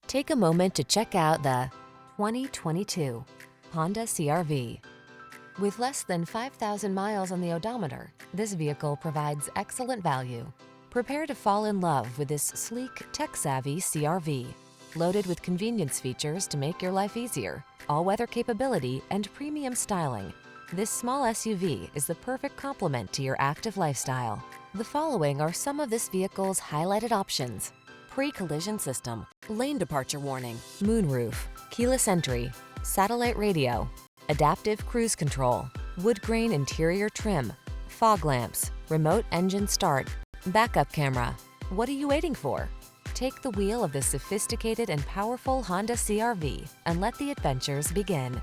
Take a moment to check out the 2022 Honda CR-V. With less than 5,000 miles on the odometer, this vehicle provides excellent value. Prepare to fall in love with this sleek, tech-savvy CR-V. Loaded with convenience features to make your life easier, all-weather capability, and premium styling, this small SUV is the perfect complement to your active lifestyle. The following are some of this vehicle's highlighted options: pre-collision system, lane departure warning, moonroof, keyless entry, satellite radio, adaptive cruise control, woodgrain interior trim, fog lamps, remote engine start, backup camera. What are you waiting for? Take the wheel of this sophisticated and powerful Honda CR-V and let the adventures begin.